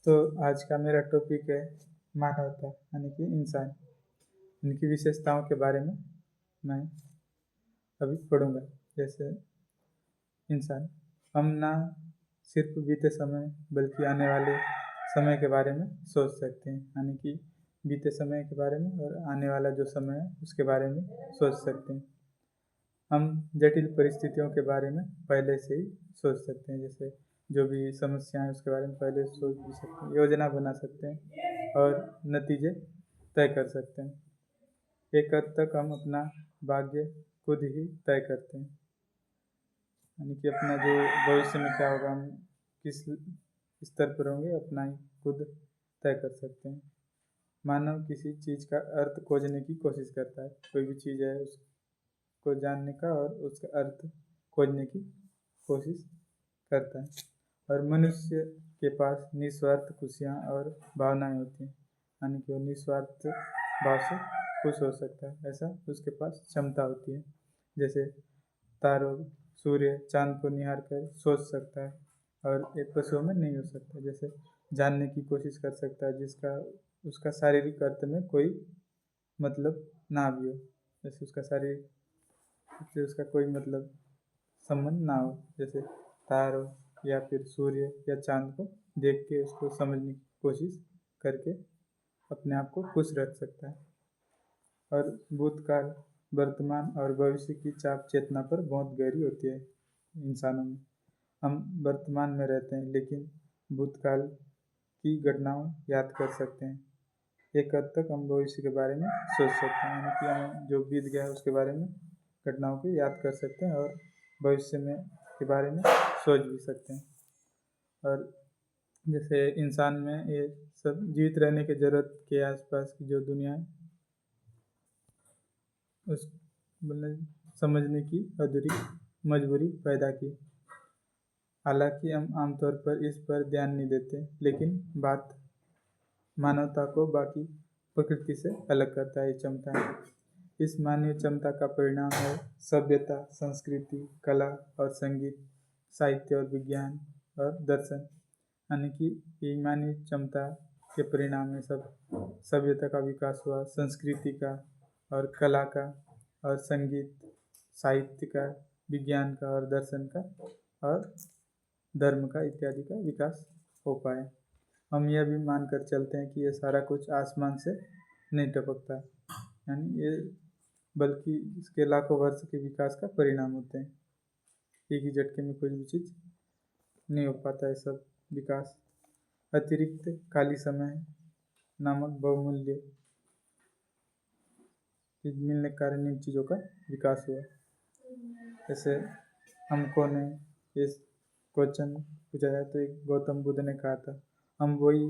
तो आज का मेरा टॉपिक है मानवता यानी कि इंसान। इनकी विशेषताओं के बारे में मैं अभी पढ़ूंगा। जैसे इंसान, हम ना सिर्फ बीते समय बल्कि आने वाले समय के बारे में सोच सकते हैं। यानी कि बीते समय के बारे में और आने वाला जो समय है उसके बारे में सोच सकते हैं। हम जटिल परिस्थितियों के बारे में पहले से ही सोच सकते हैं। जैसे जो भी समस्या है उसके बारे में पहले सोच भी सकते हैं, योजना बना सकते हैं और नतीजे तय कर सकते हैं। एक हद तक हम अपना भाग्य खुद ही तय करते हैं। यानी कि अपना जो भविष्य में क्या होगा, हम किस स्तर पर होंगे, अपना ही खुद तय कर सकते हैं। मानव किसी चीज़ का अर्थ खोजने की कोशिश करता है। कोई भी चीज़ है उसको जानने का और उसका अर्थ खोजने की कोशिश करता है। और मनुष्य के पास निस्वार्थ खुशियाँ और भावनाएं होती हैं। यानी कि वो निस्वार्थ भाव से खुश हो सकता है, ऐसा उसके पास क्षमता होती है। जैसे तारों, सूर्य, चांद को निहार कर सोच सकता है और एक पशुओं में नहीं हो सकता। जैसे जानने की कोशिश कर सकता है जिसका उसका शारीरिक अर्थ में कोई मतलब ना भी हो। जैसे उसका शारीरिक से उसका कोई मतलब संबंध ना हो। जैसे तारों या फिर सूर्य या चांद को देख के उसको समझने की कोशिश करके अपने आप को खुश रख सकता है। और भूतकाल, वर्तमान और भविष्य की छाप चेतना पर बहुत गहरी होती है इंसानों में। हम वर्तमान में रहते हैं लेकिन भूतकाल की घटनाओं याद कर सकते हैं। एक हद तक हम भविष्य के बारे में सोच सकते हैं। यानी कि हम जो बीत गया है उसके बारे में घटनाओं को याद कर सकते हैं और भविष्य में के बारे में सोच भी सकते हैं। और जैसे इंसान में ये सब जीवित रहने की ज़रूरत के आसपास की जो दुनिया है उस मतलब समझने की अधूरी मजबूरी पैदा की। हालांकि हम आमतौर पर इस पर ध्यान नहीं देते, लेकिन बात मानवता को बाकी प्रकृति से अलग करता है क्षमता है। इस मानवीय क्षमता का परिणाम है सभ्यता, संस्कृति, कला और संगीत, साहित्य और विज्ञान और दर्शन। यानी कि ये मानवीय क्षमता के परिणाम है सब। सभ्यता का विकास हुआ, संस्कृति का और कला का और संगीत, साहित्य का, विज्ञान का और दर्शन का और धर्म का इत्यादि का विकास हो पाया। हम यह भी मानकर चलते हैं कि ये सारा कुछ आसमान से नहीं टपकता, यानी ये बल्कि इसके लाखों वर्ष के विकास का परिणाम होते हैं। एक ही झटके में कोई भी चीज़ नहीं हो पाता है सब विकास। अतिरिक्त खाली समय नामक बहुमूल्य चीज मिलने के कारण इन चीज़ों का विकास हुआ। जैसे हमको ने इस क्वेश्चन पूछा जाए तो एक गौतम बुद्ध ने कहा था, हम वही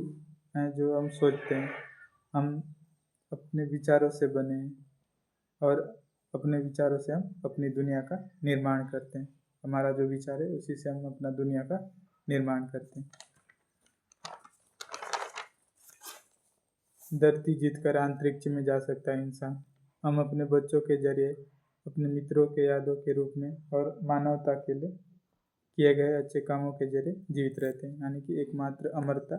हैं जो हम सोचते हैं। हम अपने विचारों से बने हैं और अपने विचारों से हम अपनी दुनिया का निर्माण करते हैं। हमारा जो विचार है उसी से हम अपना दुनिया का निर्माण करते हैं। धरती जीतकर अंतरिक्ष में जा सकता है इंसान। हम अपने बच्चों के जरिए, अपने मित्रों के यादों के रूप में और मानवता के लिए किए गए अच्छे कामों के जरिए जीवित रहते हैं। यानी कि एकमात्र अमरता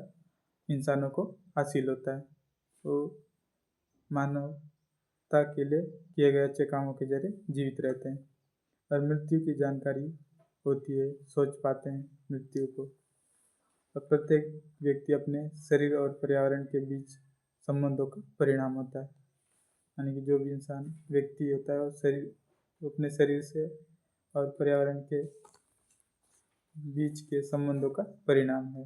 इंसानों को हासिल होता है, तो मानवता के लिए किए गए अच्छे कामों के जरिए जीवित रहते हैं। और मृत्यु की जानकारी होती है, सोच पाते हैं मृत्यु को। और प्रत्येक व्यक्ति अपने शरीर और पर्यावरण के बीच संबंधों का परिणाम होता है। यानी कि जो भी इंसान व्यक्ति होता है वो अपने शरीर से और पर्यावरण के बीच के संबंधों का परिणाम है।